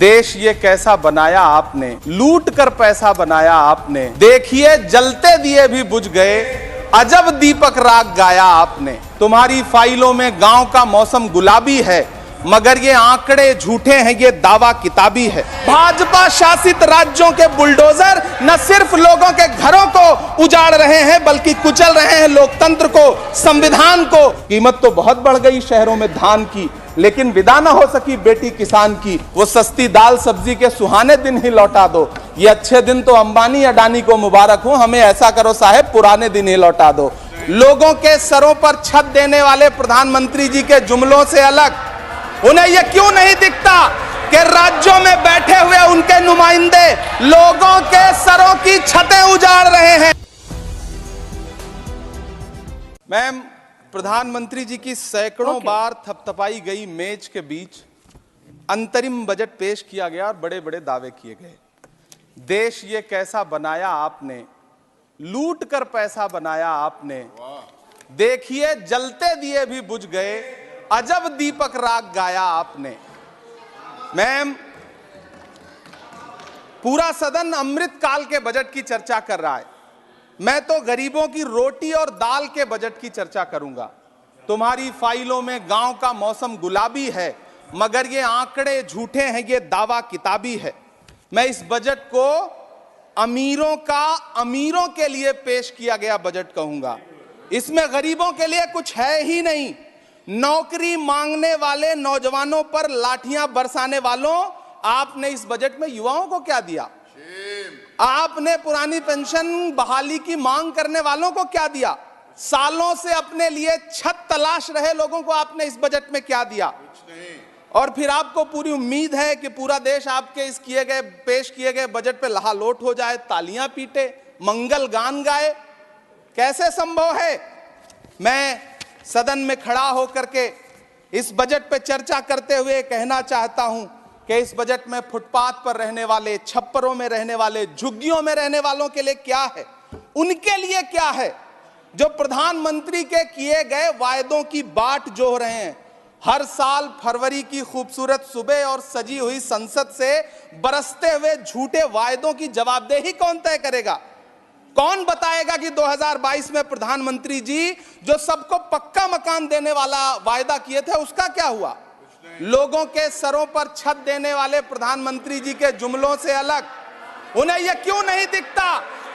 देश ये कैसा बनाया आपने, लूट कर पैसा बनाया आपने। देखिए जलते दिए भी बुझ गए, अजब दीपक राग गाया आपने। तुम्हारी फाइलों में गांव का मौसम गुलाबी है, मगर ये आंकड़े झूठे हैं, ये दावा किताबी है। भाजपा शासित राज्यों के बुलडोजर न सिर्फ लोगों के घरों को उजाड़ रहे हैं, बल्कि कुचल रहे हैं लोकतंत्र को, संविधान को। कीमत तो बहुत बढ़ गई शहरों में धान की, लेकिन विदा न हो सकी बेटी किसान की। वो सस्ती दाल सब्जी के सुहाने दिन ही लौटा दो। ये अच्छे दिन तो अंबानी अडानी को मुबारक हो, हमें ऐसा करो साहब पुराने दिन ही लौटा दो। लोगों के सरों पर छत देने वाले प्रधानमंत्री जी के जुमलों से अलग उन्हें यह क्यों नहीं दिखता कि राज्यों में बैठे हुए उनके नुमाइंदे लोगों के सरों की छतें उजाड़ रहे हैं। मैम, प्रधानमंत्री जी की सैकड़ों बार थपथपाई गई मेज के बीच अंतरिम बजट पेश किया गया और बड़े बड़े दावे किए गए। देश ये कैसा बनाया आपने, लूट कर पैसा बनाया आपने। देखिए जलते दिए भी बुझ गए, अजब दीपक राग गाया आपने। मैम, पूरा सदन अमृत काल के बजट की चर्चा कर रहा है, मैं तो गरीबों की रोटी और दाल के बजट की चर्चा करूंगा। तुम्हारी फाइलों में गांव का मौसम गुलाबी है, मगर ये आंकड़े झूठे हैं, ये दावा किताबी है। मैं इस बजट को अमीरों का अमीरों के लिए पेश किया गया बजट कहूंगा। इसमें गरीबों के लिए कुछ है ही नहीं। नौकरी मांगने वाले नौजवानों पर लाठियां बरसाने वालों, आपने इस बजट में युवाओं को क्या दिया? आपने पुरानी पेंशन बहाली की मांग करने वालों को क्या दिया? सालों से अपने लिए छत तलाश रहे लोगों को आपने इस बजट में क्या दिया? कुछ नहीं। और फिर आपको पूरी उम्मीद है कि पूरा देश आपके इस पेश किए गए बजट पे लहालोट हो जाए, तालियां पीटे, मंगल गान गाए। कैसे संभव है? मैं सदन में खड़ा होकर के इस बजट पे चर्चा करते हुए कहना चाहता हूं कि इस बजट में फुटपाथ पर रहने वाले, छप्परों में रहने वाले, झुग्गियों में रहने वालों के लिए क्या है, उनके लिए क्या है जो प्रधानमंत्री के किए गए वायदों की बाट जोह रहे हैं। हर साल फरवरी की खूबसूरत सुबह और सजी हुई संसद से बरसते हुए झूठे वायदों की जवाबदेही कौन तय करेगा? कौन बताएगा कि 2022 में प्रधानमंत्री जी जो सबको पक्का मकान देने वाला वायदा किए थे उसका क्या हुआ? लोगों के सरों पर छत देने वाले प्रधानमंत्री जी के जुमलों से अलग उन्हें यह क्यों नहीं दिखता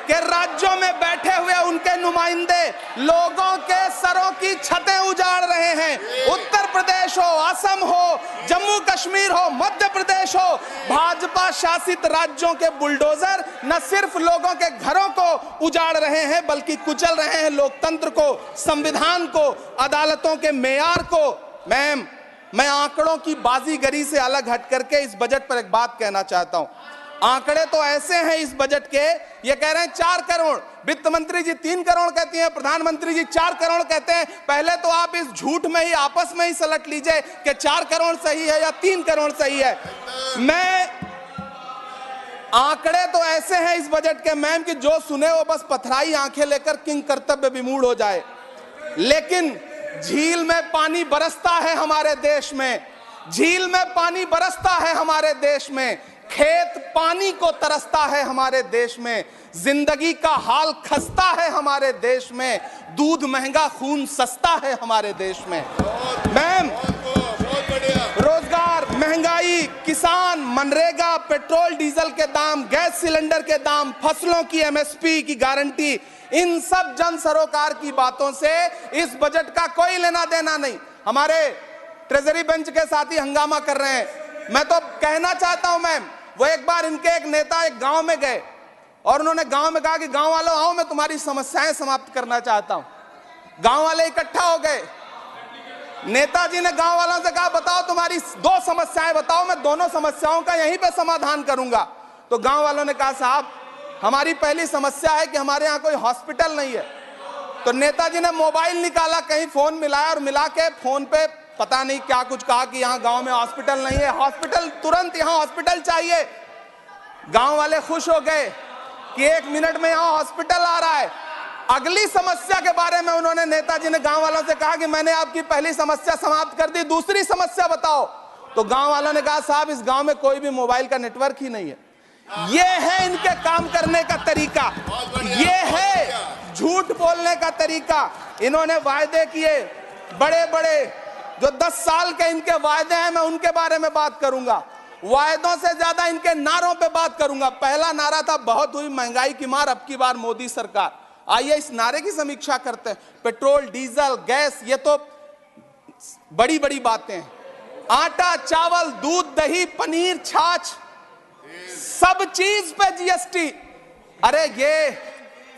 कि राज्यों में बैठे हुए उनके नुमाइंदे लोगों के सरों की छतें उजाड़ रहे हैं? उत्तर प्रदेश हो, असम हो, जम्मू कश्मीर हो, मध्य प्रदेश हो, भाजपा शासित राज्यों के बुलडोजर न सिर्फ लोगों के घरों को उजाड़ रहे हैं, बल्कि कुचल रहे हैं लोकतंत्र को, संविधान को, अदालतों के मेयार को। मैम, मैं आंकड़ों की बाजीगरी से अलग हट करके इस बजट पर एक बात कहना चाहता हूं। आंकड़े तो ऐसे हैं इस बजट के, ये कह रहे हैं 4 करोड़, वित्त मंत्री जी 3 करोड़ कहती हैं, प्रधानमंत्री जी 4 करोड़ कहते हैं। पहले तो आप इस झूठ में ही आपस में ही सलट लीजिए कि 4 करोड़ सही है या 3 करोड़ सही है। मैं आंकड़े तो ऐसे हैं इस बजट के मैम कि जो सुने वो बस पथराई आंखें लेकर किंग कर्तव्य विमूढ़ हो जाए। लेकिन झील में पानी बरसता है हमारे देश में, झील में पानी बरसता है हमारे देश में, खेत पानी को तरसता है हमारे देश में, जिंदगी का हाल खस्ता है हमारे देश में, दूध महंगा खून सस्ता है हमारे देश में। मैम, रोजगार, महंगाई, किसान, मनरेगा, पेट्रोल डीजल के दाम, गैस सिलेंडर के दाम, फसलों की एमएसपी की गारंटी, इन सब जन सरोकार की बातों से इस बजट का कोई लेना देना नहीं। हमारे ट्रेजरी बेंच के साथी हंगामा कर रहे हैं। मैं तो कहना चाहता हूं मैम, वो एक बार इनके एक नेता एक गांव में गए और उन्होंने गांव में कहा कि गांव वालों आओ, मैं तुम्हारी समस्याएं समाप्त करना चाहता हूं। गांव वाले इकट्ठा हो गए। नेताजी ने गांव वालों से कहा बताओ तुम्हारी 2 समस्याएं बताओ, मैं दोनों समस्याओं का यहीं पे समाधान करूंगा। तो गांव वालों ने कहा साहब हमारी पहली समस्या है कि हमारे यहाँ कोई हॉस्पिटल नहीं है। तो नेताजी ने मोबाइल निकाला, कहीं फोन मिलाया और मिला के फोन पे पता नहीं क्या कुछ कहा कि यहाँ गांव में हॉस्पिटल नहीं है, हॉस्पिटल तुरंत, यहाँ हॉस्पिटल चाहिए। गांव वाले खुश हो गए कि 1 मिनट में यहाँ हॉस्पिटल आ रहा है। अगली समस्या के बारे में उन्होंने, नेताजी ने गांव वालों से कहा कि मैंने आपकी पहली समस्या समाप्त कर दी, दूसरी समस्या बताओ। तो गांव वालों ने कहा साहब इस गांव में कोई भी मोबाइल का नेटवर्क ही नहीं है। ये है इनके काम करने का तरीका, ये है झूठ बोलने का तरीका। इन्होंने वायदे किए बड़े बड़े, जो 10 साल के इनके वायदे हैं मैं उनके बारे में बात करूंगा। वायदों से ज्यादा इनके नारों पे बात करूंगा। पहला नारा था बहुत हुई महंगाई की मार, अब की बार मोदी सरकार। आइए इस नारे की समीक्षा करते हैं। पेट्रोल, डीजल, गैस, ये तो बड़ी बड़ी बातें हैं। आटा, चावल, दूध, दही, पनीर, छाछ, सब चीज पे जीएसटी। अरे ये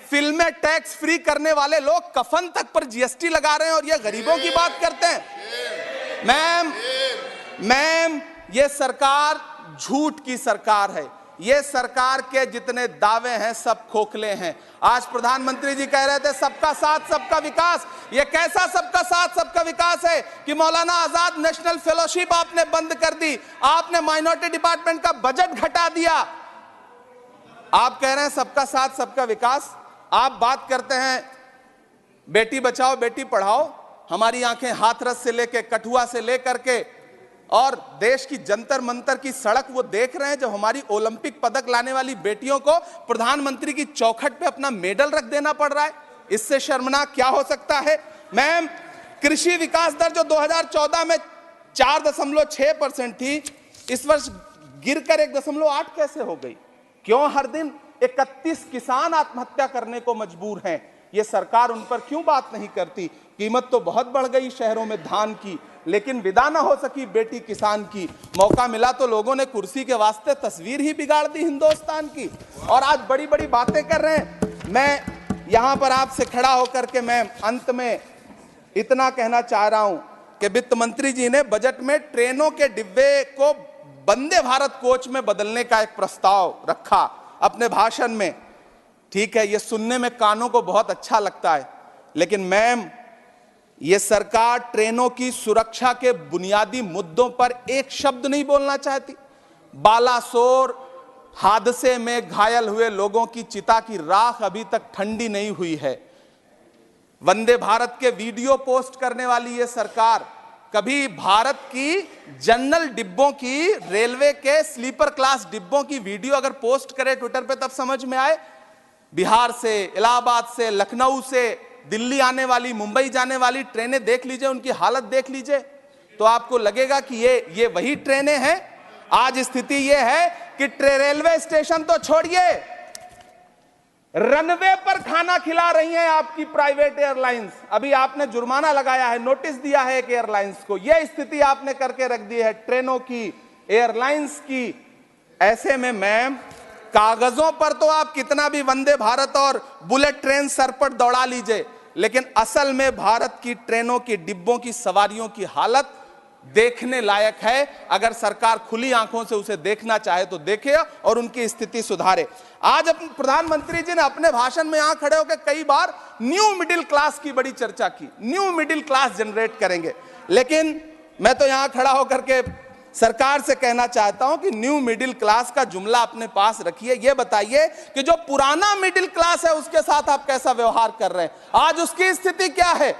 फिल्में टैक्स फ्री करने वाले लोग कफन तक पर जीएसटी लगा रहे हैं और ये गरीबों की बात करते हैं। मैम ये सरकार झूठ की सरकार है। ये सरकार के जितने दावे हैं सब खोखले हैं। आज प्रधानमंत्री जी कह रहे थे सबका साथ सबका विकास। ये कैसा सबका साथ सबका विकास है कि मौलाना आजाद नेशनल फेलोशिप आपने बंद कर दी, आपने माइनॉरिटी डिपार्टमेंट का बजट घटा दिया। आप कह रहे हैं सबका साथ सबका विकास। आप बात करते हैं बेटी बचाओ बेटी पढ़ाओ। हमारी आंखें हाथरस से लेके कठुआ से लेकर के और देश की जंतर मंतर की सड़क वो देख रहे हैं जब हमारी ओलंपिक पदक लाने वाली बेटियों को प्रधानमंत्री की चौखट पे अपना मेडल रख देना पड़ रहा है। इससे शर्मनाक क्या हो सकता है। मैम कृषि विकास दर जो 2014 में 4.6% थी, इस वर्ष गिरकर 1.8 कैसे हो गई? क्यों हर दिन 31 किसान आत्महत्या करने को मजबूर हैं? ये सरकार उन पर क्यों बात नहीं करती? कीमत तो बहुत बढ़ गई शहरों में धान की, लेकिन विदा ना हो सकी बेटी किसान की। मौका मिला तो लोगों ने कुर्सी के वास्ते तस्वीर ही बिगाड़ दी हिंदुस्तान की, और आज बड़ी बड़ी बातें कर रहे हैं। मैं यहां पर आपसे खड़ा होकर के मैं अंत में इतना कहना चाह रहा हूं कि वित्त मंत्री जी ने बजट में ट्रेनों के डिब्बे को वंदे भारत कोच में बदलने का एक प्रस्ताव रखा अपने भाषण में। ठीक है, ये सुनने में कानों को बहुत अच्छा लगता है, लेकिन मैम ये सरकार ट्रेनों की सुरक्षा के बुनियादी मुद्दों पर एक शब्द नहीं बोलना चाहती। बालासोर हादसे में घायल हुए लोगों की चिता की राख अभी तक ठंडी नहीं हुई है। वंदे भारत के वीडियो पोस्ट करने वाली ये सरकार कभी भारत की जनरल डिब्बों की, रेलवे के स्लीपर क्लास डिब्बों की वीडियो अगर पोस्ट करे ट्विटर पे तब समझ में आए। बिहार से, इलाहाबाद से, लखनऊ से दिल्ली आने वाली, मुंबई जाने वाली ट्रेनें देख लीजिए, उनकी हालत देख लीजिए, तो आपको लगेगा कि ये वही ट्रेनें हैं। आज स्थिति ये है कि रेलवे स्टेशन तो छोड़िए, रनवे पर खाना खिला रही हैं आपकी प्राइवेट एयरलाइंस। अभी आपने जुर्माना लगाया है, नोटिस दिया है एक एयरलाइंस को। यह स्थिति आपने करके रख दी है ट्रेनों की, एयरलाइंस की। ऐसे में मैम कागजों पर तो आप कितना भी वंदे भारत और बुलेट ट्रेन सर पर दौड़ा लीजिए, लेकिन असल में भारत की ट्रेनों की डिब्बों की सवारियों की हालत देखने लायक है। अगर सरकार खुली आंखों से उसे देखना चाहे तो देखे और उनकी स्थिति सुधारे। आज प्रधानमंत्री जी ने अपने भाषण में यहां खड़े होकर कई बार न्यू मिडिल क्लास की बड़ी चर्चा की, न्यू मिडिल क्लास जनरेट करेंगे। लेकिन मैं तो यहां खड़ा होकर के सरकार से कहना चाहता हूं कि न्यू मिडिल क्लास का जुमला अपने पास रखिए। यह बताइए कि जो पुराना मिडिल क्लास है उसके साथ आप कैसा व्यवहार कर रहे हैं। आज उसकी स्थिति क्या है?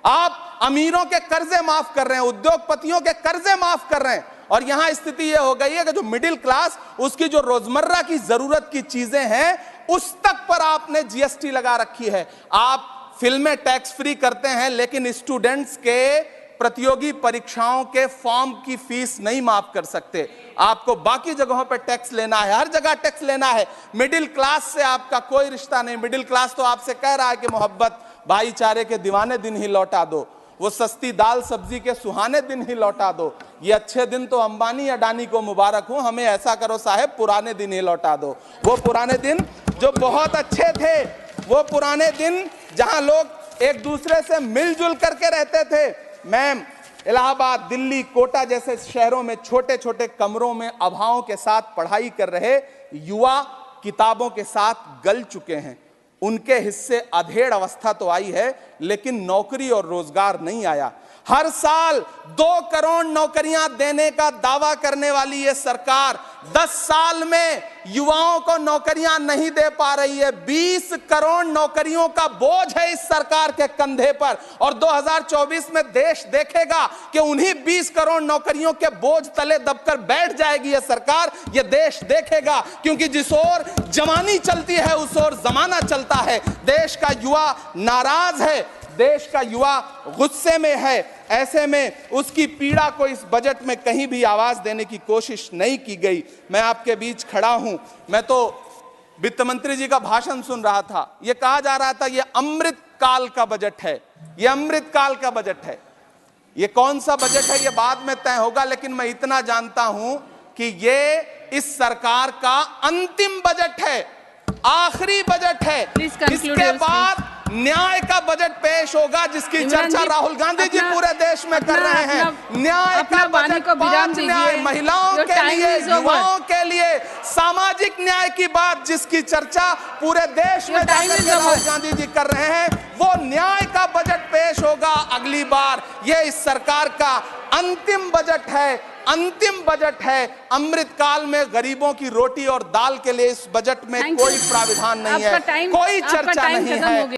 आप अमीरों के कर्जे माफ कर रहे हैं, उद्योगपतियों के कर्जे माफ कर रहे हैं, और यहां स्थिति यह हो गई है कि जो मिडिल क्लास, उसकी जो रोजमर्रा की जरूरत की चीजें हैं उस तक पर आपने जीएसटी लगा रखी है। आप फिल्में टैक्स फ्री करते हैं, लेकिन स्टूडेंट्स के प्रतियोगी परीक्षाओं के फॉर्म की फीस नहीं माफ कर सकते। आपको बाकी जगहों पर टैक्स लेना है, हर जगह टैक्स लेना है। मिडिल क्लास से आपका कोई रिश्ता नहीं। मिडिल क्लास तो आपसे कह रहा है कि मोहब्बत, भाईचारे के दीवाने दिन ही लौटा दो, वो सस्ती दाल सब्जी के सुहाने दिन ही लौटा दो। ये अच्छे दिन तो अंबानी अडानी को मुबारक हो, हमें ऐसा करो साहब पुराने दिन ही लौटा दो। वो पुराने दिन जो बहुत अच्छे थे, वो पुराने दिन जहां लोग एक दूसरे से मिलजुल करके रहते थे। मैम इलाहाबाद, दिल्ली, कोटा जैसे शहरों में छोटे छोटे कमरों में अभावों के साथ पढ़ाई कर रहे युवा किताबों के साथ गल चुके हैं। उनके हिस्से अधेड़ अवस्था तो आई है, लेकिन नौकरी और रोजगार नहीं आया। हर साल 2 करोड़ नौकरियां देने का दावा करने वाली ये सरकार 10 साल में युवाओं को नौकरियां नहीं दे पा रही है। 20 करोड़ नौकरियों का बोझ है इस सरकार के कंधे पर, और 2024 में देश देखेगा कि उन्हीं 20 करोड़ नौकरियों के बोझ तले दबकर बैठ जाएगी ये सरकार। ये देश देखेगा, क्योंकि जिस ओर जवानी चलती है उस ओर जमाना चलता है। देश का युवा नाराज है, देश का युवा गुस्से में है। ऐसे में उसकी पीड़ा को इस बजट में कहीं भी आवाज देने की कोशिश नहीं की गई। मैं आपके बीच खड़ा हूं, मैं तो वित्त मंत्री जी का भाषण सुन रहा था। यह कहा जा रहा था यह अमृत काल का बजट है, यह अमृत काल का बजट है। यह कौन सा बजट है यह बाद में तय होगा, लेकिन मैं इतना जानता हूं कि यह इस सरकार का अंतिम बजट है, आखिरी बजट है। इसके बाद न्याय का बजट पेश होगा, जिसकी चर्चा राहुल गांधी जी पूरे देश में कर रहे हैं। न्याय का बजट, 5 न्याय, महिलाओं के लिए, युवाओं के लिए, सामाजिक न्याय की बात जिसकी चर्चा पूरे देश में राहुल गांधी जी कर रहे हैं, वो न्याय का बजट पेश होगा अगली बार। ये इस सरकार का अंतिम बजट है, अंतिम बजट है। अमृत काल में गरीबों की रोटी और दाल के लिए इस बजट में कोई प्राविधान नहीं है, कोई चर्चा नहीं है।